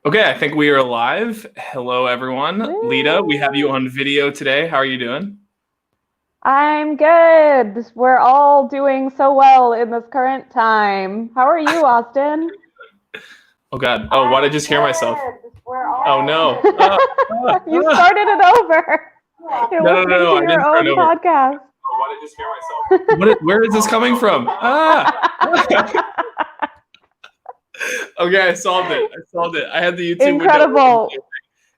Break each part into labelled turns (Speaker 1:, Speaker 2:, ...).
Speaker 1: Okay, I think we are live. Hello, everyone. Lita, we have you on video today. How are you doing?
Speaker 2: I'm good. We're all doing so well in this current time. How are you, Austin?
Speaker 1: Oh, God. Oh, why did I just hear myself? Oh, no.
Speaker 2: You started it over. You're listening
Speaker 1: No.
Speaker 2: to
Speaker 1: I
Speaker 2: your
Speaker 1: didn't start
Speaker 2: own
Speaker 1: over.
Speaker 2: podcast.
Speaker 1: Oh, why did I just hear myself? Where is this coming from? Okay, I solved it. I had the YouTube window.
Speaker 2: Incredible.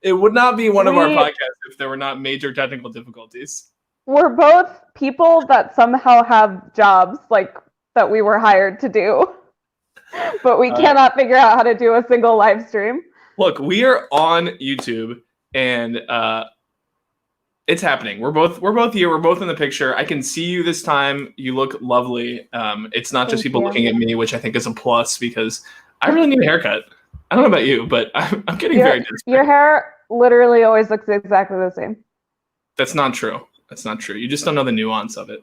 Speaker 1: It would not be one of our
Speaker 2: We
Speaker 1: podcasts if there were not major technical difficulties.
Speaker 2: we're both people that somehow have jobs like that we were hired to do, but we cannot figure out how to do a single live stream.
Speaker 1: Look, we are on YouTube, and it's happening. We're both here. We're both in the picture. I can see you this time. You look lovely. It's not just people looking at me, which I think is a plus because I really need a haircut. I don't know about you, but I'm getting very desperate.
Speaker 2: Your hair literally always looks exactly the same.
Speaker 1: That's not true. You just don't know the nuance of it.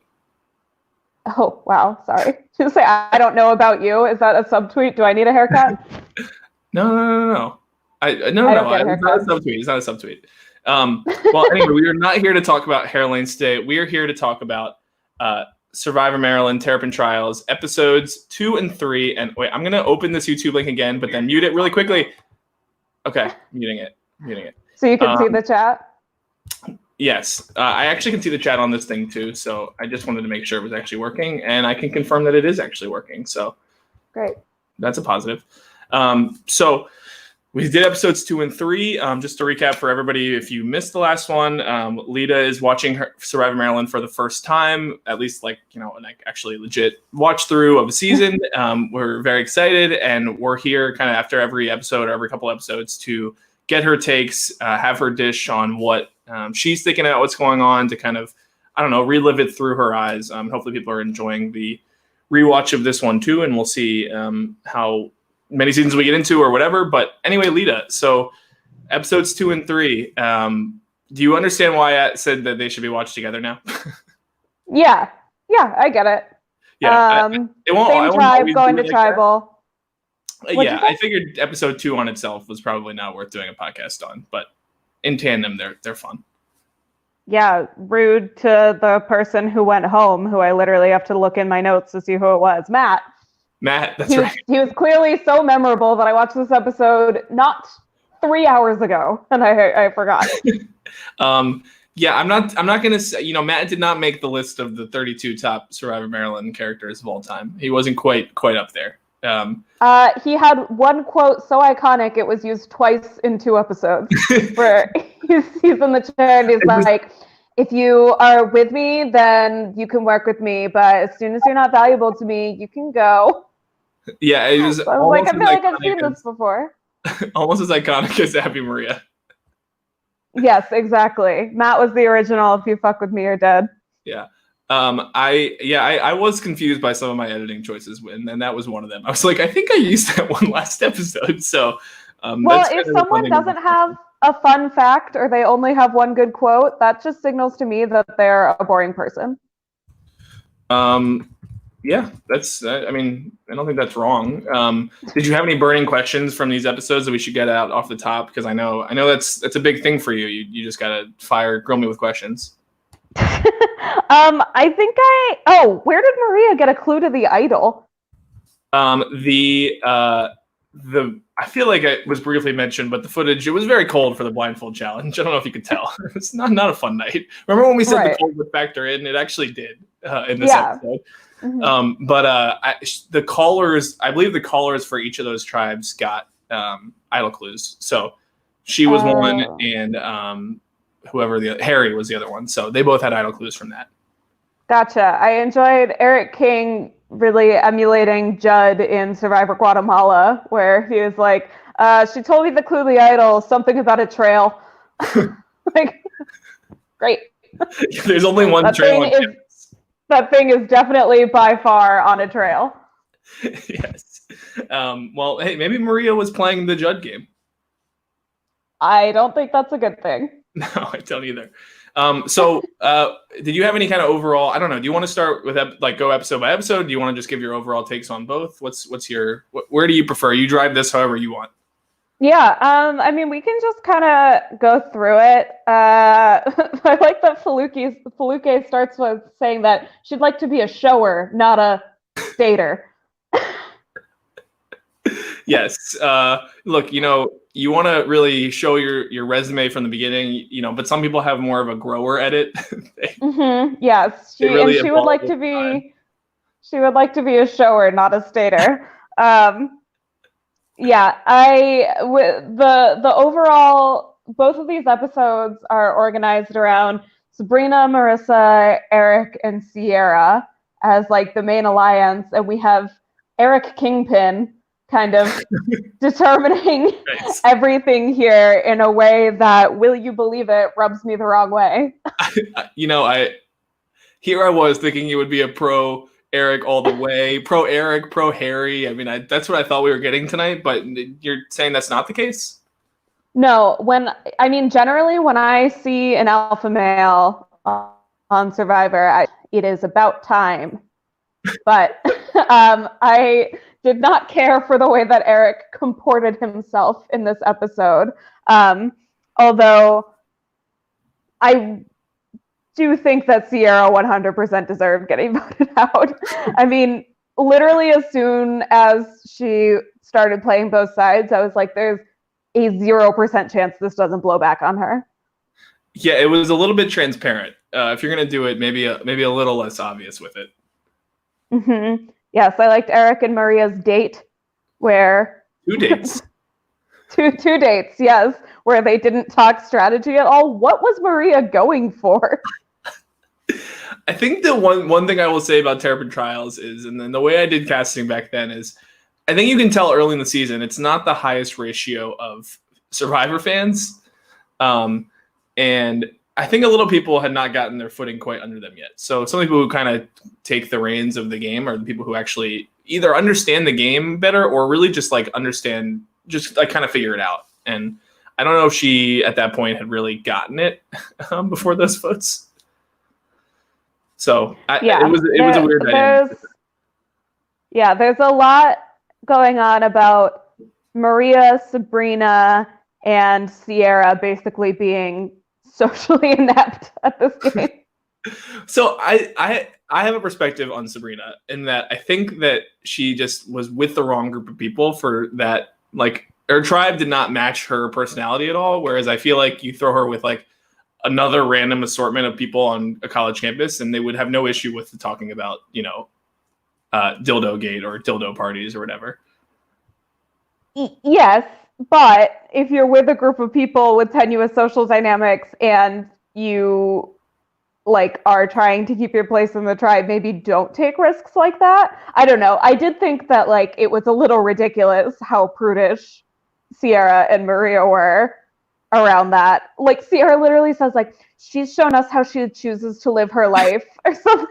Speaker 2: Oh, wow. Sorry. Just say, I don't know about you. Is that a subtweet? Do I need a haircut?
Speaker 1: No.
Speaker 2: I don't get a haircut.
Speaker 1: It's not a subtweet. Well, anyway, we are not here to talk about hair lanes today. We are here to talk about Survivor Maryland Terrapin Trials episodes 2 and 3. And wait, I'm going to open this YouTube link again, but then mute it really quickly. Okay, muting it.
Speaker 2: So you can see the chat?
Speaker 1: Yes, I actually can see the chat on this thing too. So I just wanted to make sure it was actually working, and I can confirm that it is actually working. So
Speaker 2: great.
Speaker 1: That's a positive. So we did episodes 2 and 3. Just to recap for everybody, if you missed the last one, Lita is watching her Survivor Maryland for the first time, at least actually legit watch through of a season. We're very excited, and we're here kind of after every episode or every couple episodes to get her takes, have her dish on what she's thinking about what's going on to kind of, I don't know, relive it through her eyes. Hopefully people are enjoying the rewatch of this one too, and we'll see how many seasons we get into or whatever. But anyway, Lita, so episodes 2 and 3, do you understand why I said that they should be watched together now?
Speaker 2: Yeah, I get it.
Speaker 1: Yeah,
Speaker 2: same tribe going to tribal.
Speaker 1: I figured episode 2 on itself was probably not worth doing a podcast on, but in tandem, they're fun.
Speaker 2: Yeah, rude to the person who went home, who I literally have to look in my notes to see who it was. Matt,
Speaker 1: that's right.
Speaker 2: He was clearly so memorable that I watched this episode not 3 hours ago, and I forgot.
Speaker 1: Yeah, I'm not gonna say, Matt did not make the list of the 32 top Survivor Maryland characters of all time. He wasn't quite up there.
Speaker 2: He had one quote so iconic it was used twice in 2 episodes. Where he's in the chair and he's like, "If you are with me, then you can work with me. But as soon as you're not valuable to me, you can go."
Speaker 1: Yeah, it was.
Speaker 2: So I was like, I feel like I've seen this before.
Speaker 1: Almost as iconic as Happy Maria.
Speaker 2: Yes, exactly. Matt was the original. If you fuck with me, you're dead.
Speaker 1: Yeah. I was confused by some of my editing choices, and that was one of them. I was like, I think I used that one last episode. So,
Speaker 2: well, if someone doesn't have a fun fact or they only have one good quote, that just signals to me that they're a boring person.
Speaker 1: Yeah, that's. I don't think that's wrong. Did you have any burning questions from these episodes that we should get out off the top? Because I know that's a big thing for you. You just gotta grill me with questions.
Speaker 2: I think where did Maria get a clue to the idol?
Speaker 1: I feel like it was briefly mentioned, but the footage, it was very cold for the blindfold challenge. I don't know if you could tell. It's not a fun night. Remember when we said the cold would factor in? It actually did in this episode. Mm-hmm. The callers, I believe the callers for each of those tribes got idol clues. So she was one, and Harry was the other one. So they both had idol clues from that.
Speaker 2: Gotcha. I enjoyed Eric King really emulating Judd in Survivor Guatemala, where he was like, she told me the clue to the idol, something about a trail. Like, great.
Speaker 1: There's only one trail.
Speaker 2: That thing is definitely by far on a trail.
Speaker 1: Yes. Well, hey, maybe Maria was playing the Judd game.
Speaker 2: I don't think that's a good thing.
Speaker 1: No, I don't either. So did you have any kind of overall, I don't know, do you want to start with go episode by episode? Do you want to just give your overall takes on both? Where do you prefer? You drive this however you want.
Speaker 2: Yeah, I mean, we can just kind of go through it. I like that Feluke starts with saying that she'd like to be a shower, not a stater.
Speaker 1: Yes. Look, you want to really show your resume from the beginning, but some people have more of a grower edit.
Speaker 2: Yes,
Speaker 1: They
Speaker 2: she would like to be a shower, not a stater. Yeah, the overall, both of these episodes are organized around Sabrina, Marissa, Eric, and Sierra as like the main alliance, and we have Eric Kingpin kind of determining
Speaker 1: Nice.
Speaker 2: everything here in a way that, will you believe it, rubs me the wrong way.
Speaker 1: I was thinking you would be a pro Eric all the way, pro Eric, pro Harry. I mean, that's what I thought we were getting tonight, but you're saying that's not the case?
Speaker 2: No, generally when I see an alpha male on Survivor, it is about time. But I did not care for the way that Eric comported himself in this episode. Although I do think that Sierra 100% deserved getting voted out. I mean, literally as soon as she started playing both sides, I was like, there's a 0% chance this doesn't blow back on her.
Speaker 1: Yeah, it was a little bit transparent. If you're going to do it, maybe a little less obvious with it.
Speaker 2: Mm-hmm. Yes, I liked Eric and Maria's date where...
Speaker 1: 2 dates.
Speaker 2: two dates, yes, where they didn't talk strategy at all. What was Maria going for?
Speaker 1: I think the one thing I will say about Terrapin Trials is, and then the way I did casting back then is, I think you can tell early in the season, it's not the highest ratio of Survivor fans. And I think a little people had not gotten their footing quite under them yet. So some people who kind of take the reins of the game are the people who actually either understand the game better or really just like understand, just like kind of figure it out. And I don't know if she at that point had really gotten it before those votes. So it was a weird dynamic.
Speaker 2: Yeah, there's a lot going on about Maria, Sabrina, and Sierra basically being socially inept at this game.
Speaker 1: So I have a perspective on Sabrina in that I think that she just was with the wrong group of people for that. Like, her tribe did not match her personality at all. Whereas I feel like you throw her with like another random assortment of people on a college campus and they would have no issue with talking about, dildo gate or dildo parties or whatever.
Speaker 2: Yes, but if you're with a group of people with tenuous social dynamics and you like are trying to keep your place in the tribe, maybe don't take risks like that. I don't know. I did think that like it was a little ridiculous how prudish Sierra and Maria were around that. Like, Sierra literally says like, she's shown us how she chooses to live her life or something.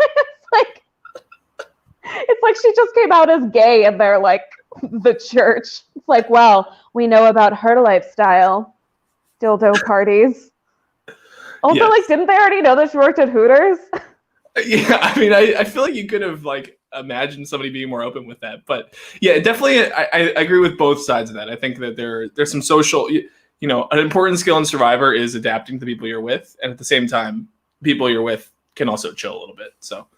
Speaker 2: It's like she just came out as gay and they're like, the church. It's like, well, we know about her lifestyle. Dildo parties. Also,
Speaker 1: yes.
Speaker 2: Like, didn't they already know that she worked at Hooters?
Speaker 1: Yeah, I mean, I feel like you could have like imagined somebody being more open with that, but yeah, definitely, I agree with both sides of that. I think that there's some social, an important skill in Survivor is adapting to the people you're with, and at the same time, people you're with can also chill a little bit. So,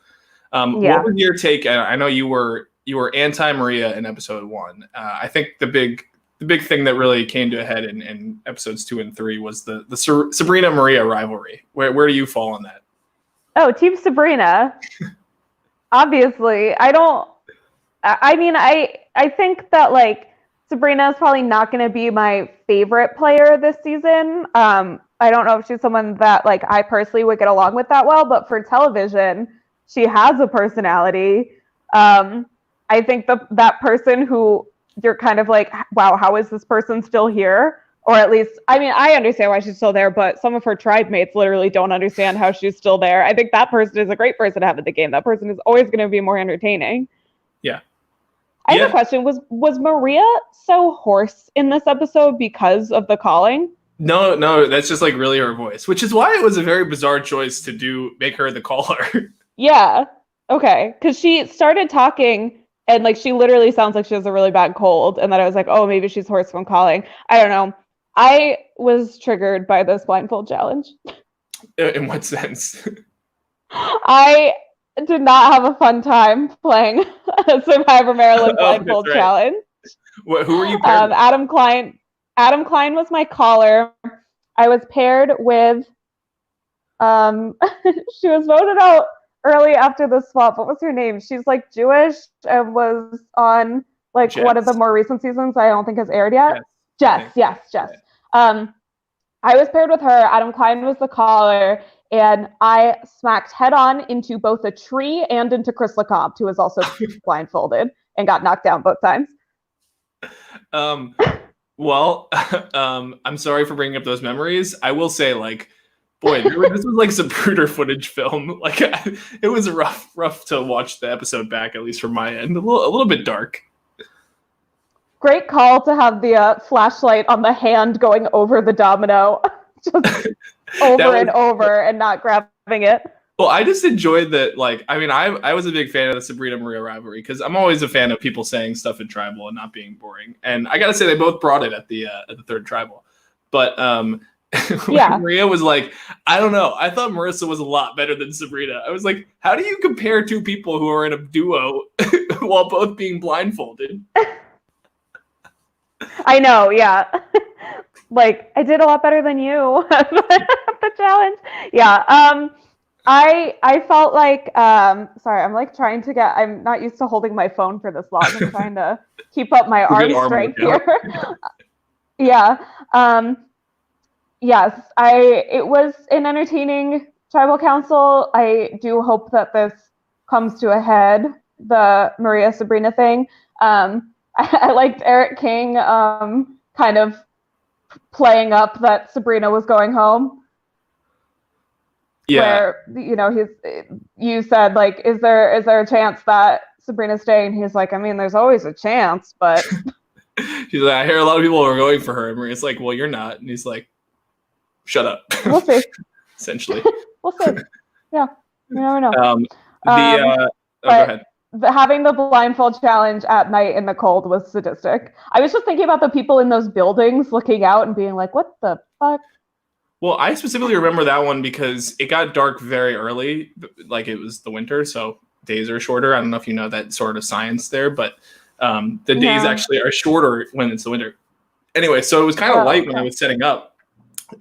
Speaker 1: What was your take? I know you were anti Maria in episode 1. I think the big thing that really came to a head in episodes 2 and 3 was the Sabrina Maria rivalry. Where do you fall on that?
Speaker 2: Oh, Team Sabrina. Obviously, I think that like Sabrina is probably not going to be my favorite player this season. I don't know if she's someone that like I personally would get along with that well, but for television, she has a personality. I think that person who you're kind of like, wow, how is this person still here? Or at least, I mean, I understand why she's still there, but some of her tribe mates literally don't understand how she's still there. I think that person is a great person to have in the game. That person is always going to be more entertaining.
Speaker 1: Yeah.
Speaker 2: I have a question. Was Maria so hoarse in this episode because of the calling?
Speaker 1: No, that's just like really her voice, which is why it was a very bizarre choice to make her the caller.
Speaker 2: Yeah. Okay. Because she started talking And like she literally sounds like she has a really bad cold, and then I was like, oh, maybe she's hoarse from calling. I don't know. I was triggered by this blindfold challenge.
Speaker 1: In what sense?
Speaker 2: I did not have a fun time playing Survivor Maryland blindfold challenge.
Speaker 1: Who were you paired with?
Speaker 2: Adam Klein. Adam Klein was my caller. I was paired with. She was voted out early after the swap. What was her name? She's like Jewish and was on like
Speaker 1: Jess.
Speaker 2: one of the more recent seasons I don't think has aired yet. Jess. I was paired with her. Adam Klein was the caller, and I smacked head on into both a tree and into Chris LeCompte, who was also blindfolded and got knocked down both times.
Speaker 1: Well, I'm sorry for bringing up those memories. I will say, like, boy, this was like some Zapruder footage film. Like, it was rough to watch the episode back, at least from my end. A little bit dark. Great
Speaker 2: call to have the flashlight on the hand going over the domino, just over and over, and not grabbing it.
Speaker 1: Well, I just enjoyed that. Like, I mean, I was a big fan of the Sabrina Maria rivalry because I'm always a fan of people saying stuff in tribal and not being boring. And I gotta say, they both brought it at the third tribal. But Maria was like, I don't know. I thought Marissa was a lot better than Sabrina. I was like, how do you compare two people who are in a duo while both being blindfolded?
Speaker 2: I know, yeah. Like, I did a lot better than you at the challenge. Yeah. I felt like, sorry, I'm like trying to I'm not used to holding my phone for this long. I'm trying to keep up my arm strength here. Yeah. Yes, it was an entertaining tribal council. I do hope that this comes to a head, the Maria Sabrina thing. I liked Eric King kind of playing up that Sabrina was going home.
Speaker 1: Yeah.
Speaker 2: Where, you said, like, is there a chance that Sabrina's staying? He's like, I mean, there's always a chance, but.
Speaker 1: He's like, I hear a lot of people are going for her. And Maria's like, well, you're not. And he's like, shut up.
Speaker 2: We'll see.
Speaker 1: Essentially.
Speaker 2: We'll see. Yeah. You never know.
Speaker 1: Go ahead.
Speaker 2: Having the blindfold challenge at night in the cold was sadistic. I was just thinking about the people in those buildings looking out and being like, what the fuck?
Speaker 1: Well, I specifically remember that one because it got dark very early. Like, it was the winter, so days are shorter. I don't know if you know that sort of science there, but the days actually are shorter when it's the winter. Anyway, so it was kind of light when I was setting up.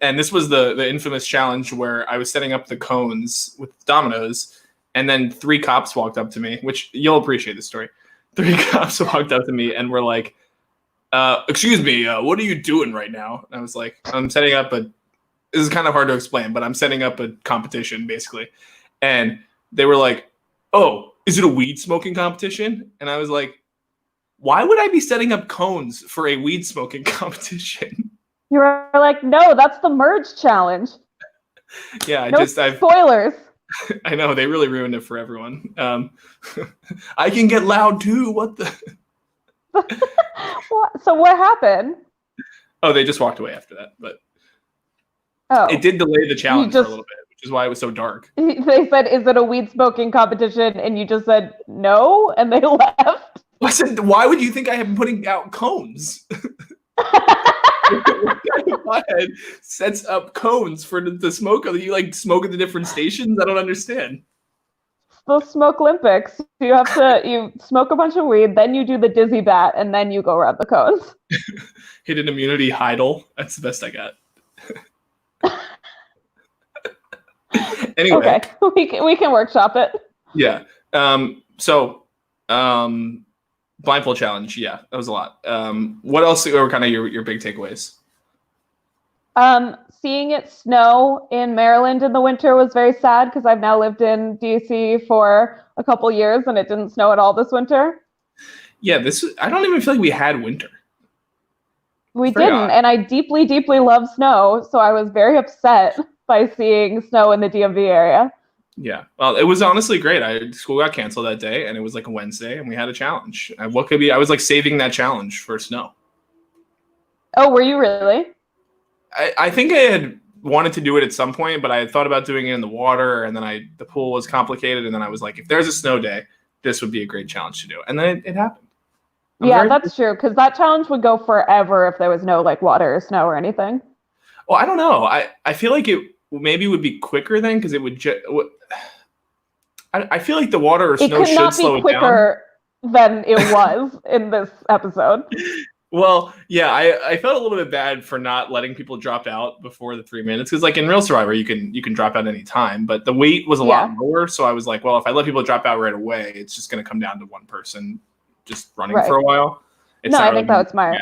Speaker 1: And this was the infamous challenge where I was setting up the cones with dominoes, and then 3 cops walked up to me, which you'll appreciate this story. 3 cops walked up to me and were like, excuse me, what are you doing right now? And I was like, I'm setting up this is kind of hard to explain, but I'm setting up a competition, basically. And they were like, oh, is it a weed smoking competition? And I was like, why would I be setting up cones for a weed smoking competition?
Speaker 2: You were like, no, that's the merge challenge.
Speaker 1: Yeah,
Speaker 2: spoilers.
Speaker 1: I know, they really ruined it for everyone. I can get loud too. What the?
Speaker 2: So what happened?
Speaker 1: Oh, they just walked away after that, but it did delay the challenge for a little bit, which is why it was so dark.
Speaker 2: They said, "Is it a weed smoking competition?" And you just said no, and they left.
Speaker 1: I said, "Why would you think I am putting out cones?" What kind of sets up cones for the smoke? You like smoke at the different stations? I don't understand.
Speaker 2: The Smoke Olympics. You smoke a bunch of weed, then you do the dizzy bat, and then you go around the cones.
Speaker 1: Hidden immunity Heidel. That's the best I got. Anyway.
Speaker 2: Okay, we can workshop it.
Speaker 1: Yeah. Blindfold challenge. Yeah, that was a lot. What else were kind of your big takeaways?
Speaker 2: Seeing it snow in Maryland in the winter was very sad because I've now lived in DC for a couple years and it didn't snow at all this winter.
Speaker 1: Yeah, I don't even feel like we had winter.
Speaker 2: We didn't, and I deeply, deeply love snow, so I was very upset by seeing snow in the DMV area.
Speaker 1: Yeah, well, it was honestly great. School got canceled that day, and it was like a Wednesday, and we had a challenge. And what could be? I was like saving that challenge for snow.
Speaker 2: Oh, were you really?
Speaker 1: I think I had wanted to do it at some point, but I had thought about doing it in the water, and then the pool was complicated, and then I was like, if there's a snow day, this would be a great challenge to do. And then it happened.
Speaker 2: That's true, because that challenge would go forever if there was no like water or snow or anything.
Speaker 1: Well, I don't know. I feel like it maybe would be quicker then, because it would I feel like the water or snow should slow it down. It could not be quicker
Speaker 2: than it was in this episode.
Speaker 1: Well, yeah, I felt a little bit bad for not letting people drop out before the 3 minutes, because like in Real Survivor, you can drop out any time, but the wait was a lot lower. So I was like, well, if I let people drop out right away, it's just going to come down to one person just running for a while. It's
Speaker 2: I think that was smart.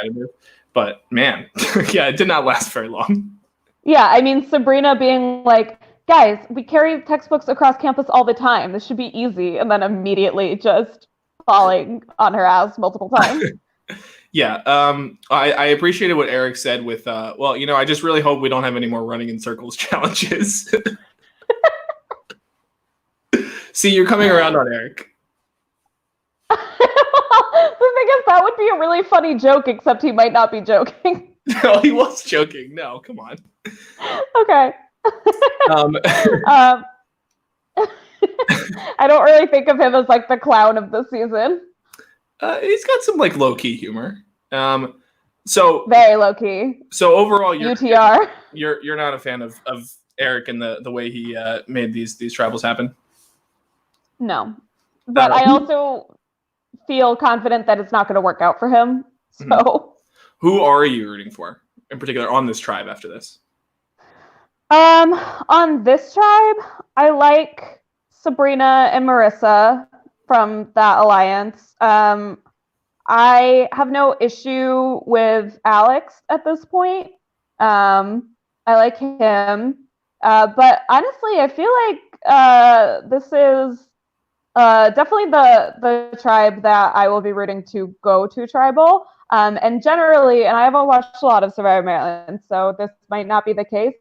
Speaker 1: But man, yeah, it did not last very long.
Speaker 2: Yeah, I mean, Sabrina being like, guys, we carry textbooks across campus all the time. This should be easy. And then immediately just falling on her ass multiple times.
Speaker 1: Yeah, I appreciated what Eric said with, well, you know, I just really hope we don't have any more running in circles challenges. See, you're coming around on Eric.
Speaker 2: The thing is, that would be a really funny joke, except he might not be joking.
Speaker 1: No, he was joking. No, come on.
Speaker 2: Okay. I don't really think of him as like the clown of the season.
Speaker 1: He's got some like low key humor. So
Speaker 2: very low key.
Speaker 1: So overall,
Speaker 2: UTR.
Speaker 1: You're not a fan of Eric and the way he made these tribals happen.
Speaker 2: No, but I also feel confident that it's not going to work out for him. So,
Speaker 1: who are you rooting for in particular on this tribe after this?
Speaker 2: On this tribe, I like Sabrina and Marissa from that alliance. I have no issue with Alex at this point. I like him. But honestly, I feel like this is definitely the tribe that I will be rooting to go to tribal. And generally, and I haven't watched a lot of Survivor Maryland, so this might not be the case,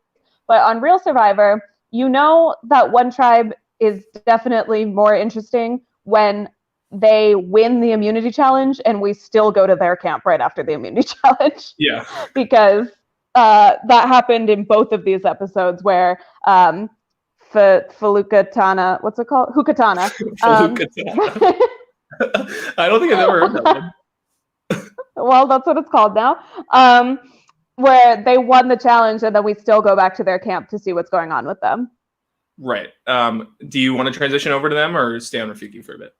Speaker 2: but on Real Survivor, you know that one tribe is definitely more interesting when they win the immunity challenge and we still go to their camp right after the immunity challenge.
Speaker 1: Yeah.
Speaker 2: Because that happened in both of these episodes where Falukatana, what's it called? Hukatana.
Speaker 1: Falukatana. I don't think I've ever heard that one.
Speaker 2: Well, that's what it's called now. Where they won the challenge and then we still go back to their camp to see what's going on with them.
Speaker 1: Right. Do you want to transition over to them or stay on Rafiki for a bit?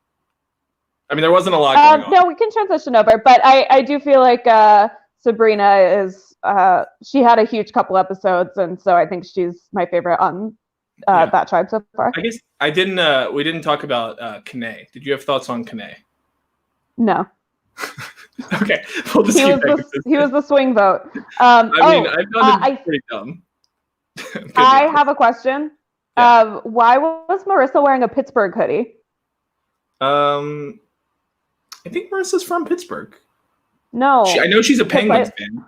Speaker 1: I mean, there wasn't a lot going on.
Speaker 2: No, we can transition over, but I do feel like Sabrina is, she had a huge couple episodes, and so I think she's my favorite on that tribe so far.
Speaker 1: I guess we didn't talk about Kane. Did you have thoughts on Kane?
Speaker 2: No.
Speaker 1: Okay. We'll just
Speaker 2: he was the swing vote.
Speaker 1: I mean, I've done it pretty dumb.
Speaker 2: I have a question. Yeah. Why was Marissa wearing a Pittsburgh hoodie?
Speaker 1: I think Marissa's from Pittsburgh.
Speaker 2: No.
Speaker 1: I know she's a Penguins fan.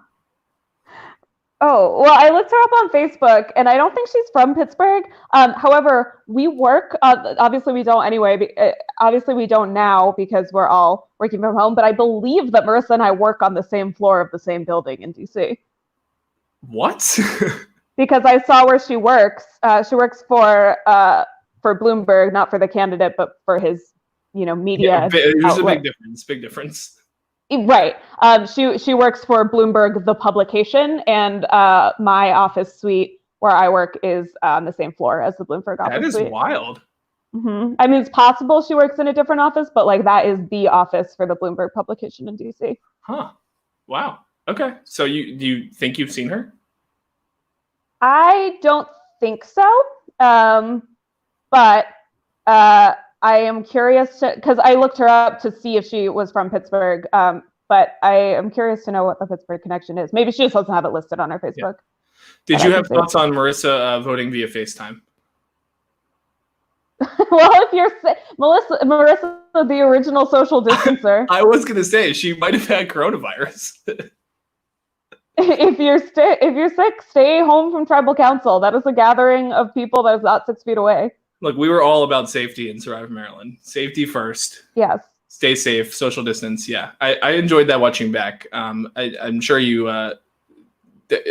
Speaker 2: Oh, well, I looked her up on Facebook, and I don't think she's from Pittsburgh. However, we work, obviously we don't anyway, obviously we don't now because we're all working from home, but I believe that Marissa and I work on the same floor of the same building in DC.
Speaker 1: What?
Speaker 2: Because I saw where she works. She works for Bloomberg, not for the candidate, but for his, media.
Speaker 1: Yeah, there's a big difference.
Speaker 2: Right. She works for Bloomberg, the publication, and my office suite where I work is on the same floor as the Bloomberg office suite.
Speaker 1: That is wild.
Speaker 2: Mm-hmm. I mean, it's possible she works in a different office, but like that is the office for the Bloomberg publication in DC.
Speaker 1: Huh. Wow. Okay. So do you think you've seen her?
Speaker 2: I don't think so. But I am curious because I looked her up to see if she was from Pittsburgh. But I am curious to know what the Pittsburgh connection is. Maybe she just doesn't have it listed on her Facebook.
Speaker 1: Yeah. Did you have thoughts on Marissa voting via FaceTime?
Speaker 2: Well, if you're Marissa, the original social distancer.
Speaker 1: I was gonna say she might have had coronavirus.
Speaker 2: If you're sick, stay home from tribal council. That is a gathering of people that is not 6 feet away.
Speaker 1: Look, we were all about safety in Survivor Maryland. Safety first.
Speaker 2: Yes.
Speaker 1: Stay safe, social distance. Yeah, I enjoyed that watching back. I'm sure you.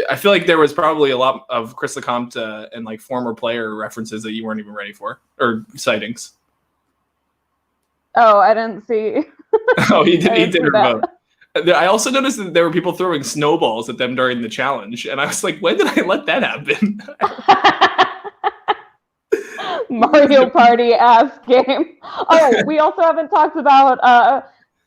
Speaker 1: I feel like there was probably a lot of Chris Lecomte and like former player references that you weren't even ready for, or sightings.
Speaker 2: Oh, I didn't see.
Speaker 1: Oh, he did.
Speaker 2: I
Speaker 1: He
Speaker 2: didn't
Speaker 1: did
Speaker 2: see that.
Speaker 1: remote. I also noticed that there were people throwing snowballs at them during the challenge, and I was like, "When did I let that happen?"
Speaker 2: Mario Party ass game. Oh, we also haven't talked about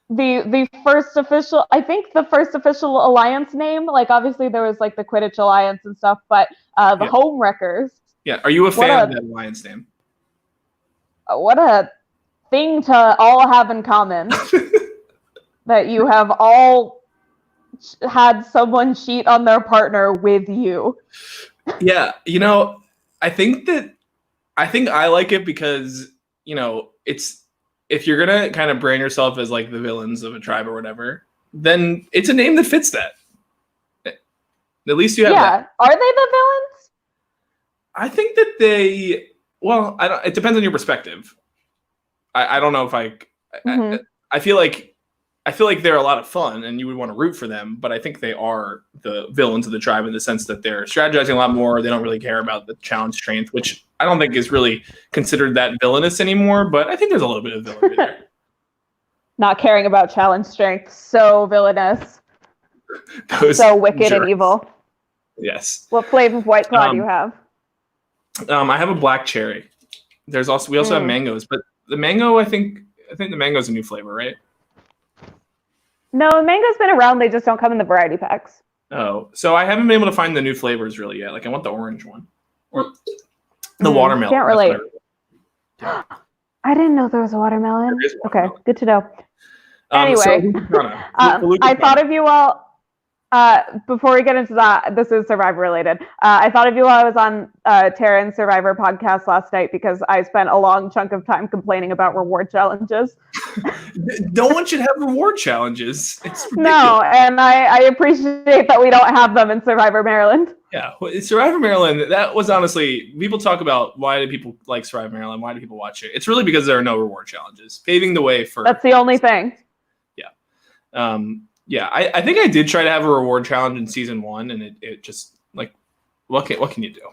Speaker 2: the first official. I think the first official alliance name. Like, obviously there was like the Quidditch Alliance and stuff, but the Home Wreckers.
Speaker 1: Yeah. Are you a fan of that alliance name?
Speaker 2: What a thing to all have in common. That you have all had someone cheat on their partner with you.
Speaker 1: Yeah, I think I like it because, it's if you're gonna kind of brand yourself as like the villains of a tribe or whatever, then it's a name that fits that. At least you have that.
Speaker 2: Are they the villains?
Speaker 1: I think that I don't. It depends on your perspective. I don't know if I feel like they're a lot of fun and you would want to root for them, but I think they are the villains of the tribe in the sense that they're strategizing a lot more. They don't really care about the challenge strength, which I don't think is really considered that villainous anymore, but I think there's a little bit of villainy there.
Speaker 2: Not caring about challenge strength. So villainous. So wicked jerks. And evil.
Speaker 1: Yes.
Speaker 2: What flavor of White Claw do you have?
Speaker 1: I have a black cherry. We also have mangoes, but the mango, I think the mango is a new flavor, right?
Speaker 2: No, mango's been around. They just don't come in the variety packs.
Speaker 1: Oh, so I haven't been able to find the new flavors really yet. Like I want the orange one or the watermelon.
Speaker 2: Can't relate. I didn't know there was a watermelon. Okay, good to know. Anyway, I thought of you all. Before we get into that, this is Survivor related. I thought of you while I was on Terran's Survivor podcast last night because I spent a long chunk of time complaining about reward challenges.
Speaker 1: No one should have reward challenges. It's ridiculous.
Speaker 2: No, and I appreciate that we don't have them in Survivor Maryland.
Speaker 1: Yeah, Survivor Maryland, that was honestly, people talk about why do people like Survivor Maryland, why do people watch it? It's really because there are no reward challenges, paving the way for...
Speaker 2: That's the only thing.
Speaker 1: Yeah. Yeah, I think I did try to have a reward challenge in season 1, and it just, like, what can you do?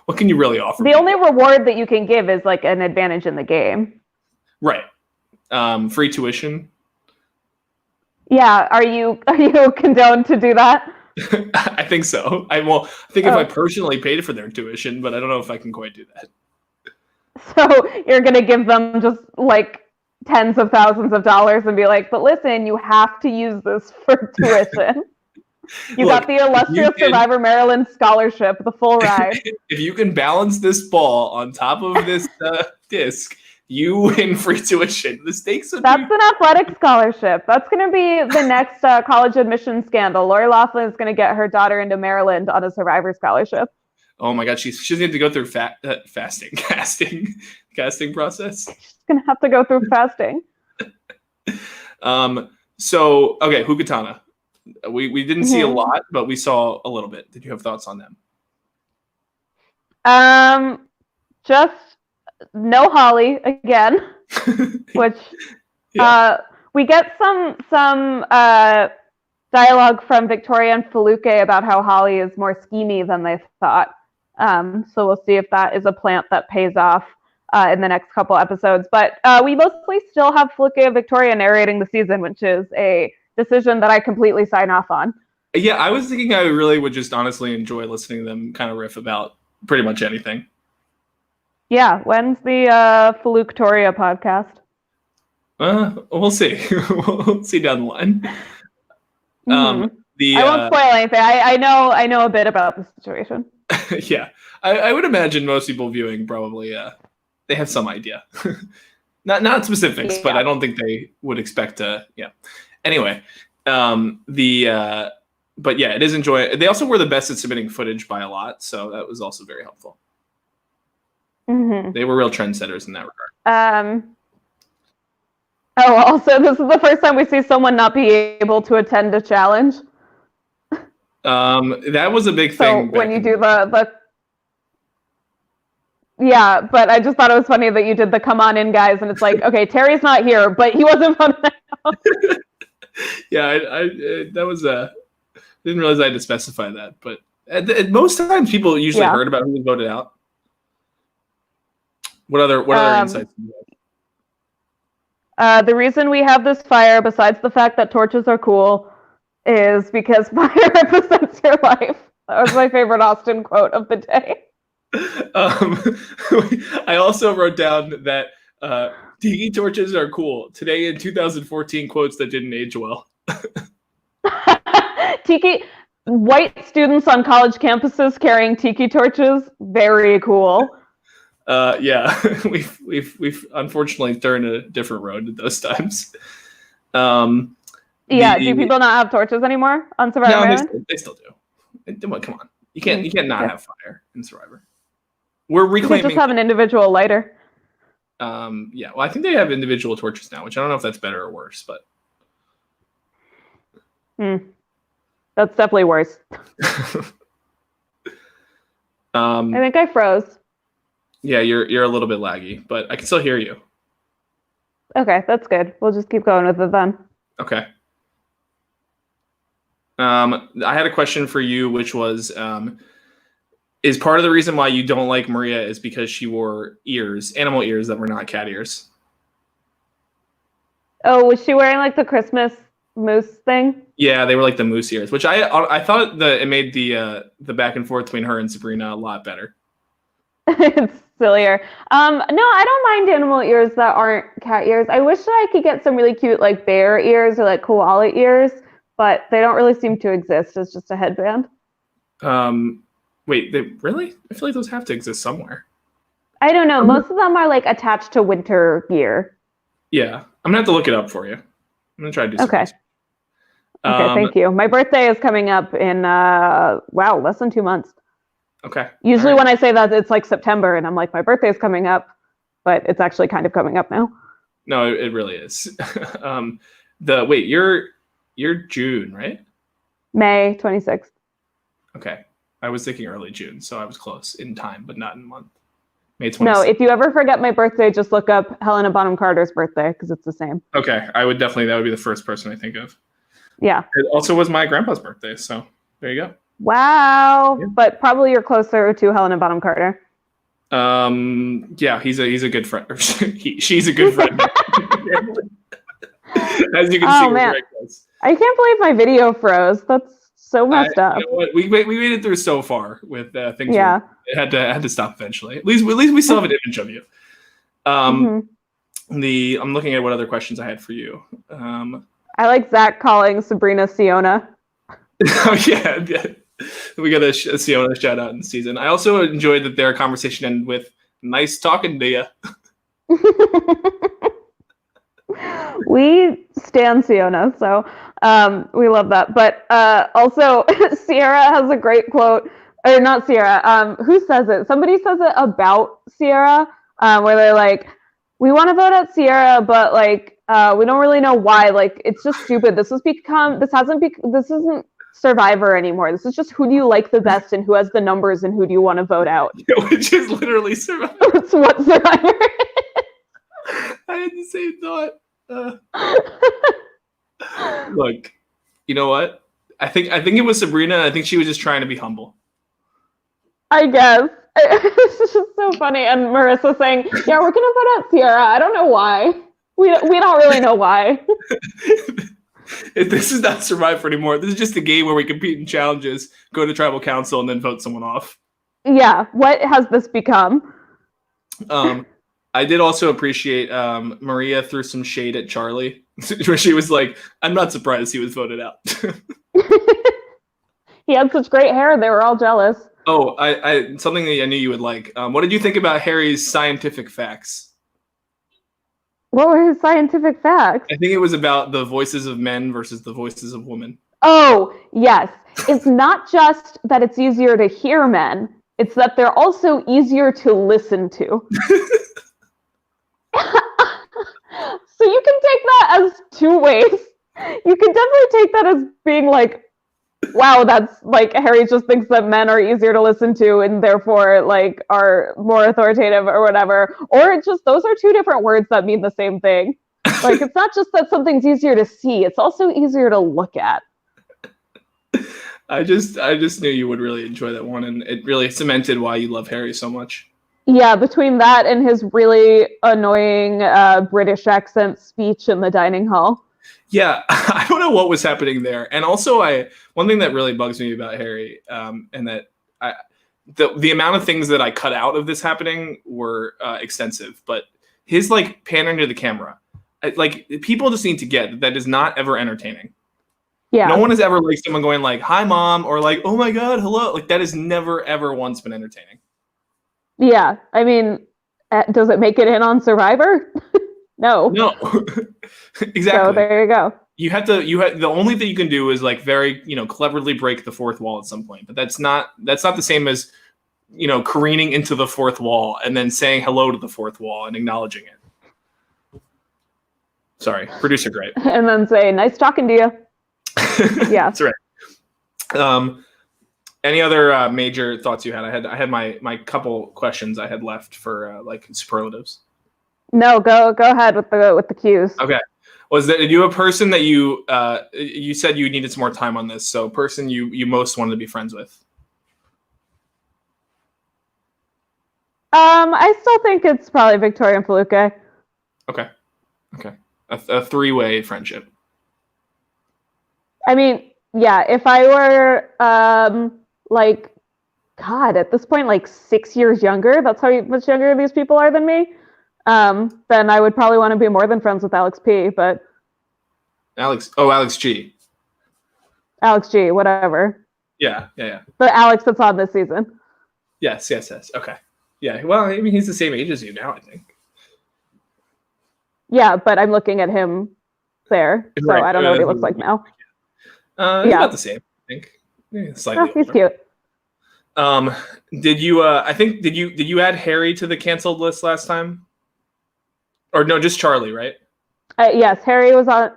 Speaker 1: What can you really offer?
Speaker 2: The only reward that you can give is, like, an advantage in the game.
Speaker 1: Right. Free tuition.
Speaker 2: Yeah, are you condoned to do that?
Speaker 1: I think so. I think if I personally paid for their tuition, but I don't know if I can quite do that.
Speaker 2: So you're going to give them just, like, tens of thousands of dollars and be like, but listen, you have to use this for tuition. You got the illustrious Survivor Maryland scholarship, the full ride.
Speaker 1: If you can balance this ball on top of this disc, you win free tuition. The stakes
Speaker 2: That's an athletic scholarship. That's going to be the next college admission scandal. Lori Loughlin is going to get her daughter into Maryland on a Survivor scholarship.
Speaker 1: Oh my God, she's going to have to go through casting process.
Speaker 2: She's going to have to go through fasting.
Speaker 1: So, okay, Hukatana. We didn't see a lot, but we saw a little bit. Did you have thoughts on them?
Speaker 2: Just no Holly again, which we get some dialogue from Victoria and Feluke about how Holly is more schemy than they thought. So we'll see if that is a plant that pays off in the next couple episodes. But we mostly still have Feluke and Victoria narrating the season, which is a decision that I completely sign off on.
Speaker 1: Yeah, I was thinking I really would just honestly enjoy listening to them kind of riff about pretty much anything.
Speaker 2: Yeah, when's the Feluke-Toria podcast?
Speaker 1: We'll see. We'll see down the line.
Speaker 2: I won't spoil anything. I know a bit about the situation.
Speaker 1: Yeah, I would imagine most people viewing probably they have some idea. not specifics, but I don't think they would expect to. Yeah. Anyway, but yeah, it is enjoyable. They also were the best at submitting footage by a lot, so that was also very helpful. They were real trendsetters in that regard.
Speaker 2: Also, this is the first time we see someone not be able to attend a challenge.
Speaker 1: That was a big thing.
Speaker 2: So when you do the yeah, but I just thought it was funny that you did the come on in, guys, and it's like, okay, Terry's not here, but he wasn't voted out.
Speaker 1: Yeah, I that was didn't realize I had to specify that, but at most times people usually heard about who was voted out. What other insights do you have?
Speaker 2: The reason we have this fire, besides the fact that torches are cool, is because fire represents your life. That was my favorite Austin quote of the day.
Speaker 1: I also wrote down that tiki torches are cool. Today in 2014, quotes that didn't age well.
Speaker 2: Tiki, white students on college campuses carrying tiki torches, very cool.
Speaker 1: Yeah, we've unfortunately turned a different road at those times.
Speaker 2: Yeah, do people not have torches anymore on Survivor Maryland?
Speaker 1: They still do. Come on, you can't not have fire in Survivor. We're reclaiming.
Speaker 2: They just have an individual lighter.
Speaker 1: Yeah, well, I think they have individual torches now, which I don't know if that's better or worse, but
Speaker 2: that's definitely worse. I think I froze.
Speaker 1: Yeah, you're a little bit laggy, but I can still hear you.
Speaker 2: Okay, that's good. We'll just keep going with it then.
Speaker 1: Okay. I had a question for you, which was, is part of the reason why you don't like Maria is because she wore animal ears that were not cat ears?
Speaker 2: Oh, was she wearing like the Christmas moose thing?
Speaker 1: Yeah, they were like the moose ears, which I thought that it made the back and forth between her and Sabrina a lot better.
Speaker 2: It's sillier. No, I don't mind animal ears that aren't cat ears. I wish that I could get some really cute like bear ears or like koala ears, but they don't really seem to exist as just a headband.
Speaker 1: Wait, they really? I feel like those have to exist somewhere.
Speaker 2: I don't know. Most of them are like attached to winter gear.
Speaker 1: Yeah, I'm gonna have to look it up for you. I'm gonna try to do something.
Speaker 2: Okay, thank you. My birthday is coming up in less than 2 months.
Speaker 1: Okay.
Speaker 2: Usually when I say that, it's like September, and I'm like, my birthday is coming up, but it's actually kind of coming up now.
Speaker 1: No, it really is. Wait, you're June, right?
Speaker 2: May 26th.
Speaker 1: Okay. I was thinking early June, so I was close in time, but not in month. May 26th.
Speaker 2: No, if you ever forget my birthday, just look up Helena Bonham Carter's birthday, because it's the same.
Speaker 1: Okay, that would be the first person I think of.
Speaker 2: Yeah.
Speaker 1: It also was my grandpa's birthday, so there you go.
Speaker 2: Wow. Yeah. But probably you're closer to Helena Bonham Carter.
Speaker 1: Yeah, he's a good friend. She's a good friend. As you can see,
Speaker 2: man. Very close. I can't believe my video froze. That's so messed up.
Speaker 1: You know what? We made it through so far with things. Yeah. It had to stop eventually. At least we still have an image of you. I'm looking at what other questions I had for you.
Speaker 2: I like Zach calling Sabrina Siona.
Speaker 1: Oh yeah. We got a Siona shout out in the season. I also enjoyed that their conversation ended with "Nice talking to you."
Speaker 2: We stan Siona, so we love that. But also, Sierra has a great quote, or not Sierra. Who says it? Somebody says it about Sierra, where they're like, "We want to vote out Sierra, but like we don't really know why. Like it's just stupid. This isn't Survivor anymore. This is just who do you like the best and who has the numbers and who do you want to vote out."
Speaker 1: Which is literally Survivor.
Speaker 2: That's what Survivor is.
Speaker 1: I had the same thought. Look, you know what? I think it was Sabrina. I think she was just trying to be humble.
Speaker 2: I guess. It's just so funny. And Marissa saying, "Yeah, we're gonna vote out Sierra. I don't know why. We don't really know why."
Speaker 1: This is not Survivor anymore. This is just a game where we compete in challenges, go to tribal council, and then vote someone off.
Speaker 2: Yeah. What has this become?
Speaker 1: I did also appreciate Maria threw some shade at Charlie, where she was like, "I'm not surprised he was voted out."
Speaker 2: He had such great hair; they were all jealous.
Speaker 1: Oh, I something that I knew you would like. What did you think about Harry's scientific facts?
Speaker 2: What were his scientific facts?
Speaker 1: I think it was about the voices of men versus the voices of women.
Speaker 2: Oh, yes. It's not just that it's easier to hear men; it's that they're also easier to listen to. So you can take that as two ways. You can definitely take that as being like, wow, that's like Harry just thinks that men are easier to listen to and therefore like are more authoritative or whatever. Or it's just those are two different words that mean the same thing. Like it's not just that something's easier to see, it's also easier to look at.
Speaker 1: I just knew you would really enjoy that one, and it really cemented why you love Harry so much.
Speaker 2: Yeah, between that and his really annoying British accent speech in the dining hall.
Speaker 1: Yeah, I don't know what was happening there. And also, one thing that really bugs me about Harry, and that I the amount of things that I cut out of this happening were extensive, but his like pandering to the camera, like people just need to get that is not ever entertaining.
Speaker 2: Yeah.
Speaker 1: No one has ever like someone going like, "Hi, mom," or like, "Oh my god, hello." Like that has never ever once been entertaining.
Speaker 2: Yeah, I mean, does it make it in on Survivor? No.
Speaker 1: No, exactly.
Speaker 2: So there you go.
Speaker 1: You have the only thing you can do is like very cleverly break the fourth wall at some point, but that's not the same as careening into the fourth wall and then saying hello to the fourth wall and acknowledging it. Sorry, producer great.
Speaker 2: And then say, "Nice talking to you." Yeah,
Speaker 1: that's right. Any other major thoughts you had? I had my couple questions I had left for like superlatives.
Speaker 2: No, go ahead with the cues.
Speaker 1: Okay. Did you have a person that you said you needed some more time on this? So, person you most wanted to be friends with?
Speaker 2: I still think it's probably Victoria and Feluke.
Speaker 1: Okay. A three-way friendship.
Speaker 2: I mean, yeah, if I were like, God, at this point, like 6 years younger, that's how much younger these people are than me, then I would probably want to be more than friends with Alex P, but...
Speaker 1: Alex G.
Speaker 2: Alex G, whatever.
Speaker 1: Yeah.
Speaker 2: The Alex that's on this season.
Speaker 1: Yes. Okay. Yeah, well, I mean, he's the same age as you now, I think.
Speaker 2: Yeah, but I'm looking at him there, so right. I don't know what he looks like now.
Speaker 1: He's about the same, I think. Yeah, slightly
Speaker 2: he's cute.
Speaker 1: Did you add Harry to the canceled list last time? Or no, just Charlie, right?
Speaker 2: Yes, Harry was on.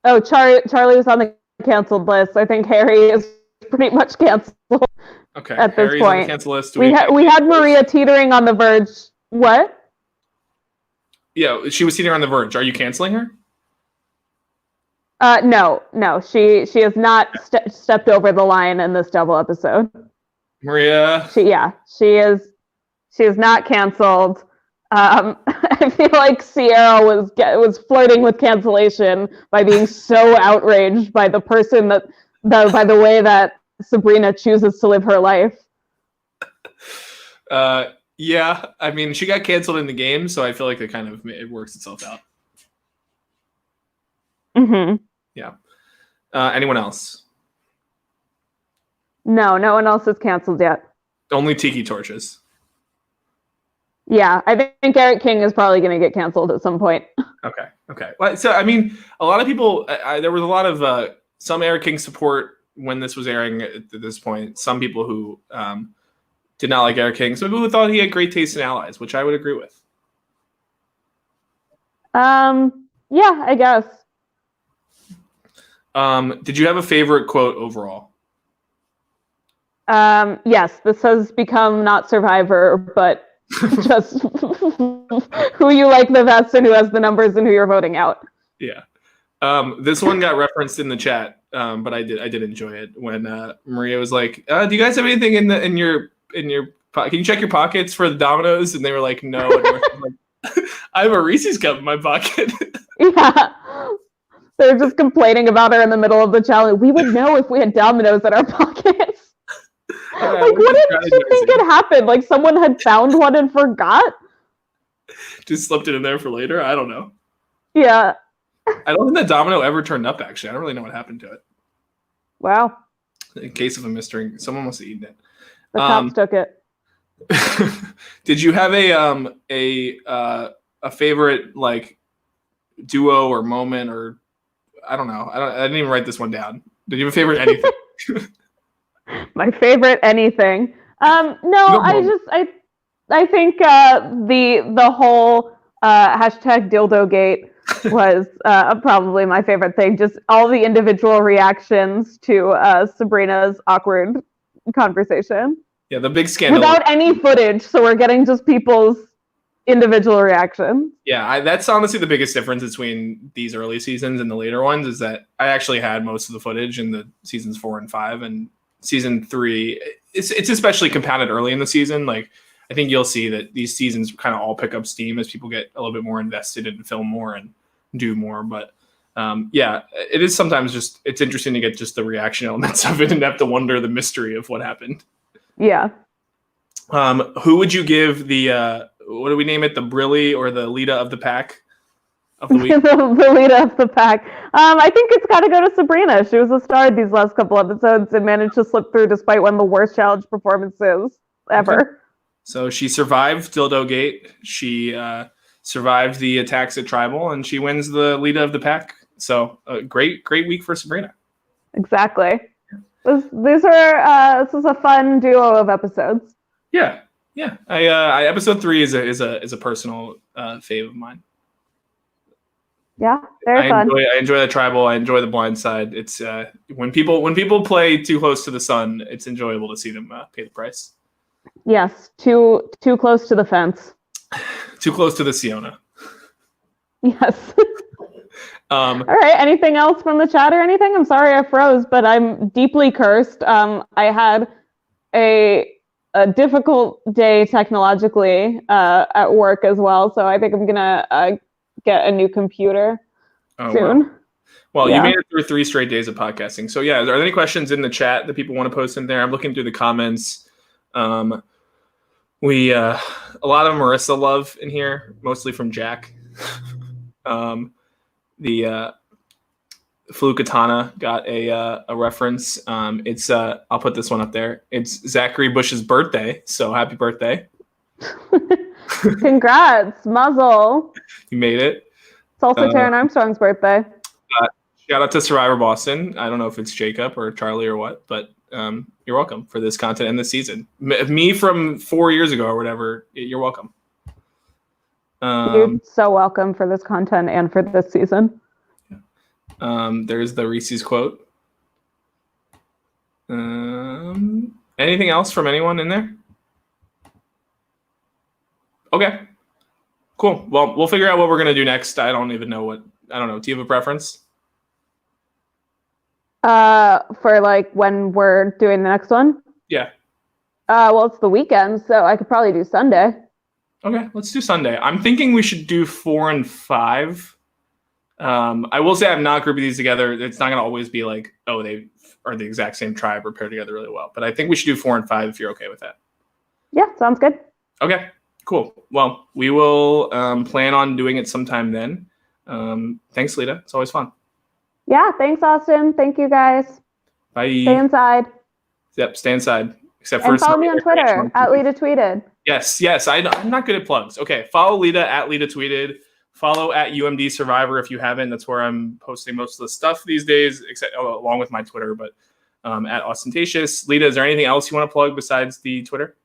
Speaker 2: Oh, Charlie was on the canceled list. I think Harry is pretty much canceled.
Speaker 1: Okay.
Speaker 2: At this
Speaker 1: Harry's
Speaker 2: point,
Speaker 1: on the cancel list.
Speaker 2: We had Maria teetering on the verge. What?
Speaker 1: Yeah, she was teetering on the verge. Are you canceling her?
Speaker 2: No. She has not stepped over the line in this double episode.
Speaker 1: Maria.
Speaker 2: She is not canceled. I feel like Sierra was flirting with cancellation by being so outraged by the person by the way that Sabrina chooses to live her life.
Speaker 1: Yeah, I mean, she got canceled in the game, so I feel like it works itself out.
Speaker 2: Mm-hmm.
Speaker 1: Yeah. Anyone else?
Speaker 2: No one else is canceled yet.
Speaker 1: Only Tiki Torches.
Speaker 2: Yeah, I think Eric King is probably going to get canceled at some point.
Speaker 1: Okay. Well, so, I mean, a lot of people, there was a lot of some Eric King support when this was airing at this point. Some people who did not like Eric King. Some people who thought he had great taste in allies, which I would agree with.
Speaker 2: Yeah, I guess.
Speaker 1: Did you have a favorite quote overall?
Speaker 2: Yes, this has become not Survivor, but just who you like the best and who has the numbers and who you're voting out.
Speaker 1: Yeah. This one got referenced in the chat, but I did enjoy it when Maria was like, "Do you guys have anything in your can you check your pockets for the Dominoes?" And they were like, "No." And like, I have a Reese's cup in my pocket.
Speaker 2: Yeah. They're just complaining about her in the middle of the challenge. We would know if we had Dominoes in our pockets. Like, what did she think had happened? Like, someone had found one and forgot?
Speaker 1: Just slipped it in there for later? I don't know.
Speaker 2: Yeah.
Speaker 1: I don't think that domino ever turned up, actually. I don't really know what happened to it.
Speaker 2: Wow.
Speaker 1: In case of a mystery, someone must have eaten it.
Speaker 2: The cops took it.
Speaker 1: Did you have a favorite, like, duo or moment, or I don't know. I didn't even write this one down. Did you have a favorite anything?
Speaker 2: My favorite anything. No, I think the whole hashtag dildogate was probably my favorite thing. Just all the individual reactions to Sabrina's awkward conversation.
Speaker 1: Yeah, the big scandal.
Speaker 2: Without any footage, so we're getting just people's individual reactions.
Speaker 1: Yeah, that's honestly the biggest difference between these early seasons and the later ones is that I actually had most of the footage in the seasons 4 and 5, and season 3 it's especially compounded early in the season. Like I think you'll see that these seasons kind of all pick up steam as people get a little bit more invested and film more and do more. But it is sometimes it's interesting to get just the reaction elements of it and have to wonder the mystery of what happened.
Speaker 2: Yeah.
Speaker 1: Who would you give the what do we name it? The Brilly or the Lita of the pack of the week?
Speaker 2: The Lita of the pack. I think it's got to go to Sabrina. She was a star these last couple episodes and managed to slip through despite one of the worst challenge performances ever. Okay.
Speaker 1: So she survived Dildo Gate. She survived the attacks at Tribal, and she wins the Lita of the pack. So a great week for Sabrina. Exactly.
Speaker 2: This is a fun duo of episodes.
Speaker 1: Yeah. I episode 3 is a personal fave of mine.
Speaker 2: Yeah, very fun.
Speaker 1: I enjoy the Tribal. I enjoy the Blind Side. It's when people play too close to the sun, it's enjoyable to see them pay the price.
Speaker 2: Yes, too close to the fence.
Speaker 1: Too close to the Siona.
Speaker 2: Yes. All right. Anything else from the chat or anything? I'm sorry I froze, but I'm deeply cursed. I had a difficult day technologically at work as well, so I think I'm gonna get a new computer soon.
Speaker 1: Well, you made it through 3 straight days of podcasting. So are there any questions in the chat that people want to post in there? I'm looking through the comments. We a lot of Marissa love in here, mostly from Jack. The Flukatana got a reference. It's I'll put this one up there. It's Zachary Bush's birthday, so happy birthday.
Speaker 2: Congrats, Muzzle.
Speaker 1: You made it.
Speaker 2: It's also Taryn Armstrong's birthday.
Speaker 1: Shout out to Survivor Boston. I don't know if it's Jacob or Charlie or what, but you're welcome for this content and this season. Me from 4 years ago or whatever, you're welcome.
Speaker 2: You're so welcome for this content and for this season.
Speaker 1: There's the Reese's quote. Anything else from anyone in there? Okay. Cool. Well, we'll figure out what we're going to do next. I don't know. Do you have a preference?
Speaker 2: For like when we're doing the next one?
Speaker 1: Yeah.
Speaker 2: Well, it's the weekend, so I could probably do Sunday.
Speaker 1: Okay, let's do Sunday. I'm thinking we should do 4 and 5. I will say I'm not grouping these together. It's not going to always be like, they are the exact same tribe or pair together really well. But I think we should do 4 and 5 if you're okay with that.
Speaker 2: Yeah, sounds good.
Speaker 1: Okay, cool. Well, we will plan on doing it sometime then. Thanks, Lita. It's always fun. Yeah, thanks, Austin. Thank you, guys. Bye. Stay inside. Yep, stay inside. Except for and follow me on Twitter at Lita Tweeted. Yes. I'm not good at plugs. Okay, follow Lita at Lita Tweeted. Follow at UMD Survivor if you haven't. That's where I'm posting most of the stuff these days, except along with my Twitter. But at Ostentatious. Lita, is there anything else you want to plug besides the Twitter?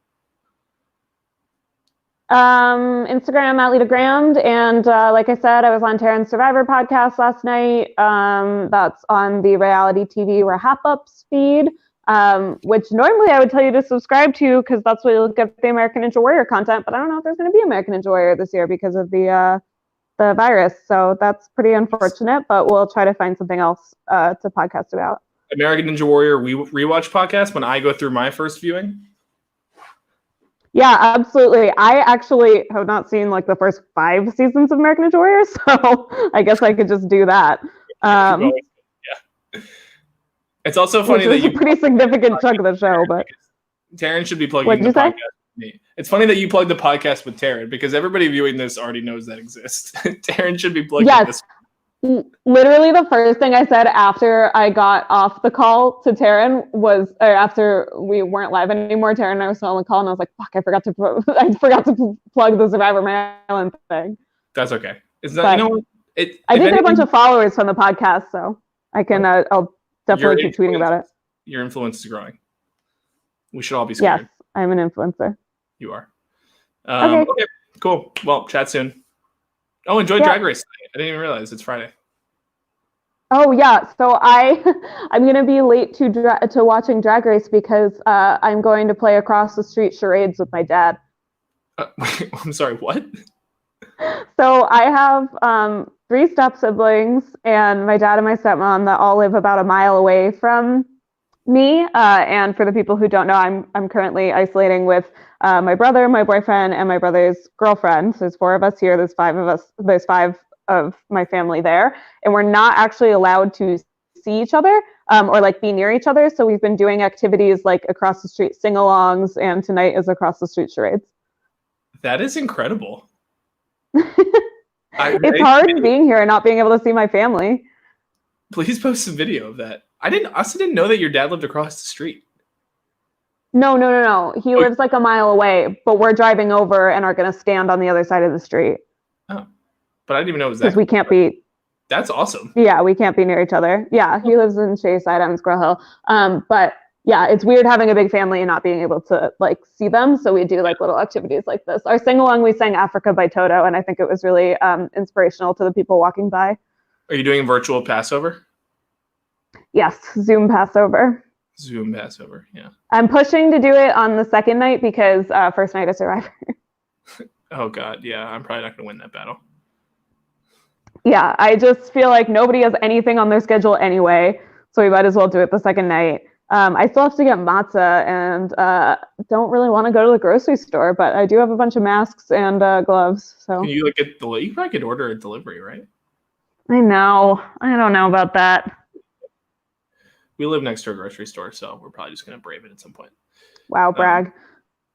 Speaker 1: Instagram at Lita Grand, and like I said, I was on Terran's Survivor podcast last night. That's on the reality TV Wrap Ups feed, which normally I would tell you to subscribe to because that's where you'll get the American Ninja Warrior content. But I don't know if there's going to be American Ninja Warrior this year because of the virus. So that's pretty unfortunate. But we'll try to find something else to podcast about. American Ninja Warrior rewatch podcast when I go through my first viewing. Yeah, absolutely. I actually have not seen like the first 5 seasons of American Ninja Warrior, so I guess I could just do that. Yeah. It's also funny that you a pretty significant chunk of the show, but Taryn should be plugging the podcast with me. It's funny that you plug the podcast with Taryn because everybody viewing this already knows that exists. Taryn should be plugging this. Literally the first thing I said after I got off the call to Taryn was, or after we weren't live anymore, Taryn and I were still on the call, and I was like, "Fuck, I forgot to plug the Survivor Maryland thing." That's okay. It's not. You know what? I did get a bunch of followers from the podcast, so I can. I'll definitely keep tweeting about it. Your influence is growing. We should all be scared. Yes, I'm an influencer. You are. Okay, cool. Well, chat soon. Oh, enjoy Drag Race. I didn't even realize it's Friday. Oh yeah, so I'm gonna be late to watching Drag Race because I'm going to play across the street charades with my dad. Wait, I'm sorry, what? So I have 3 step siblings and my dad and my stepmom that all live about a mile away from
Speaker 2: Me, and for the people who don't know, I'm currently isolating with my brother, my boyfriend, and my brother's girlfriend. So there's 4 of us here. There's 5 of us. There's 5 of my family there, and we're not actually allowed to see each other or like be near each other. So we've been doing activities like across the street sing-alongs, and tonight is across the street charades.
Speaker 1: That is incredible.
Speaker 2: It's hard being here and not being able to see my family.
Speaker 1: Please post some video of that. I also didn't know that your dad lived across the street.
Speaker 2: No. He lives like a mile away, but we're driving over and are going to stand on the other side of the street.
Speaker 1: Oh, but I didn't even know it was that.
Speaker 2: Because we can't be.
Speaker 1: That's awesome.
Speaker 2: Yeah, we can't be near each other. Yeah, he lives in Shayside, I'm in Squirrel Hill. But yeah, it's weird having a big family and not being able to like see them. So we do like little activities like this. Our sing-along, we sang Africa by Toto, and I think it was really inspirational to the people walking by.
Speaker 1: Are you doing virtual Passover?
Speaker 2: Yes, Zoom Passover.
Speaker 1: Zoom Passover, yeah.
Speaker 2: I'm pushing to do it on the second night because first night is Survivor.
Speaker 1: Oh God, yeah, I'm probably not going to win that battle.
Speaker 2: Yeah, I just feel like nobody has anything on their schedule anyway, so we might as well do it the second night. I still have to get matzah and don't really want to go to the grocery store, but I do have a bunch of masks and gloves. So
Speaker 1: can you like you probably could order a delivery, right?
Speaker 2: I know. I don't know about that.
Speaker 1: We live next to a grocery store, so we're probably just going to brave it at some point.
Speaker 2: Wow, brag.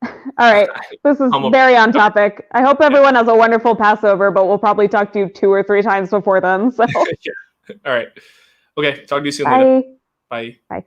Speaker 2: All right, this is very on topic. I hope everyone has a wonderful Passover, but we'll probably talk to you 2 or 3 times before then. So,
Speaker 1: yeah. All right. Okay, talk to you soon.
Speaker 2: Bye.
Speaker 1: Later. Bye.
Speaker 2: Bye.